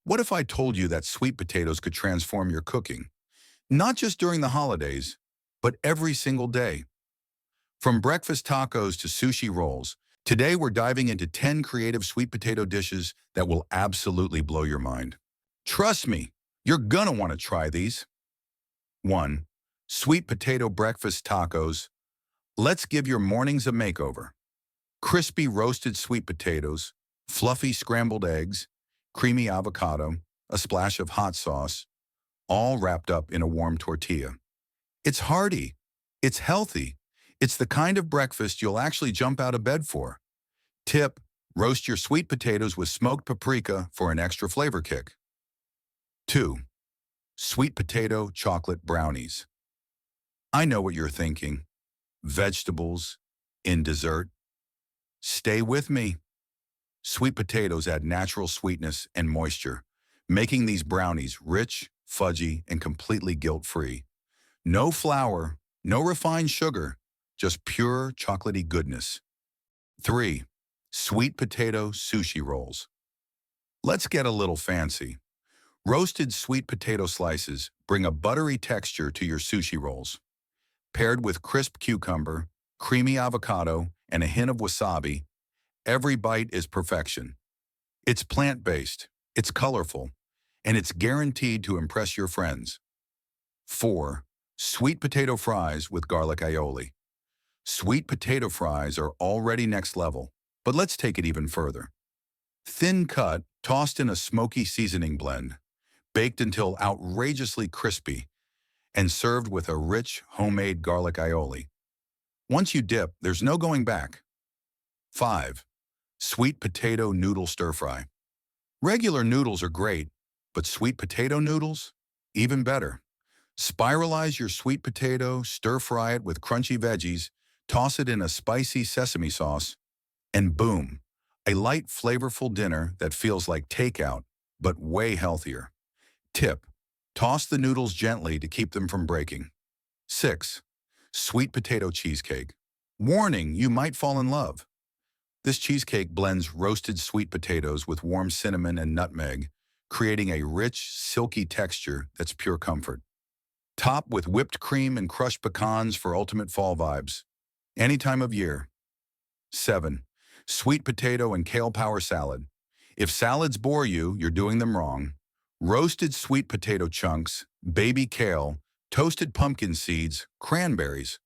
What if I told you that sweet potatoes could transform your cooking? Not just during the holidays, but every single day. From breakfast tacos to sushi rolls, today we're diving into 10 creative sweet potato dishes that will absolutely blow your mind. Trust me, you're gonna want to try these. 1. Sweet potato breakfast tacos. Let's give your mornings a makeover. Crispy roasted sweet potatoes, fluffy scrambled eggs, creamy avocado, a splash of hot sauce, all wrapped up in a warm tortilla. It's hearty. It's healthy. It's the kind of breakfast you'll actually jump out of bed for. Tip: roast your sweet potatoes with smoked paprika for an extra flavor kick. 2. Sweet potato chocolate brownies. I know what you're thinking. Vegetables in dessert? Stay with me. Sweet potatoes add natural sweetness and moisture, making these brownies rich, fudgy, and completely guilt-free. No flour, no refined sugar, just pure chocolatey goodness. 3. Sweet potato sushi rolls. Let's get a little fancy. Roasted sweet potato slices bring a buttery texture to your sushi rolls. Paired with crisp cucumber, creamy avocado, and a hint of wasabi, every bite is perfection. It's plant-based, it's colorful, and it's guaranteed to impress your friends. 4. Sweet potato fries with garlic aioli. Sweet potato fries are already next level, but let's take it even further. Thin cut, tossed in a smoky seasoning blend, baked until outrageously crispy, and served with a rich, homemade garlic aioli. Once you dip, there's no going back. 5. Sweet potato noodle stir-fry. Regular noodles are great, but sweet potato noodles? Even better. Spiralize your sweet potato, stir-fry it with crunchy veggies, toss it in a spicy sesame sauce, and boom, a light, flavorful dinner that feels like takeout, but way healthier. Tip: toss the noodles gently to keep them from breaking. 6. Sweet potato cheesecake. Warning, you might fall in love. This cheesecake blends roasted sweet potatoes with warm cinnamon and nutmeg, creating a rich, silky texture that's pure comfort. Top with whipped cream and crushed pecans for ultimate fall vibes. Any time of year. 7. Sweet potato and kale power salad. If salads bore you, you're doing them wrong. Roasted sweet potato chunks, baby kale, toasted pumpkin seeds, cranberries,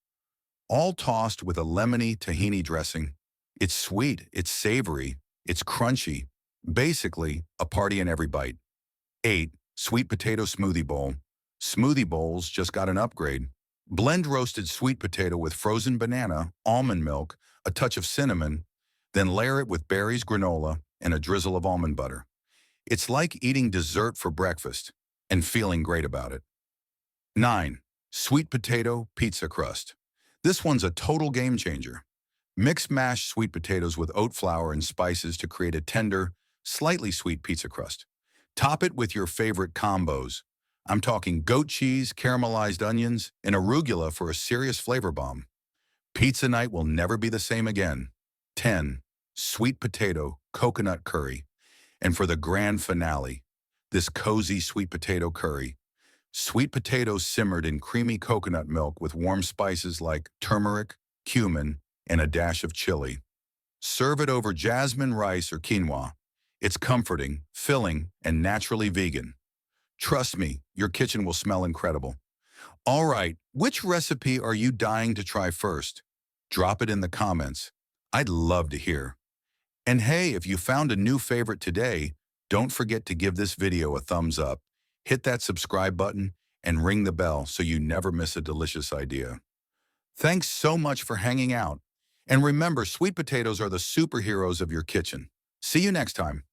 all tossed with a lemony tahini dressing. It's sweet, it's savory, it's crunchy. Basically, a party in every bite. 8. Sweet potato smoothie bowl. Smoothie bowls just got an upgrade. Blend roasted sweet potato with frozen banana, almond milk, a touch of cinnamon, then layer it with berries, granola, and a drizzle of almond butter. It's like eating dessert for breakfast and feeling great about it. 9. Sweet potato pizza crust. This one's a total game changer. Mix mashed sweet potatoes with oat flour and spices to create a tender, slightly sweet pizza crust. Top it with your favorite combos. I'm talking goat cheese, caramelized onions, and arugula for a serious flavor bomb. Pizza night will never be the same again. 10. Sweet potato coconut curry. And for the grand finale, this cozy sweet potato curry. Sweet potatoes simmered in creamy coconut milk with warm spices like turmeric, cumin, and a dash of chili. Serve it over jasmine rice or quinoa. It's comforting, filling, and naturally vegan. Trust me, your kitchen will smell incredible. All right, which recipe are you dying to try first? Drop it in the comments. I'd love to hear. And hey, if you found a new favorite today, don't forget to give this video a thumbs up, hit that subscribe button, and ring the bell so you never miss a delicious idea. Thanks so much for hanging out. And remember, sweet potatoes are the superheroes of your kitchen. See you next time.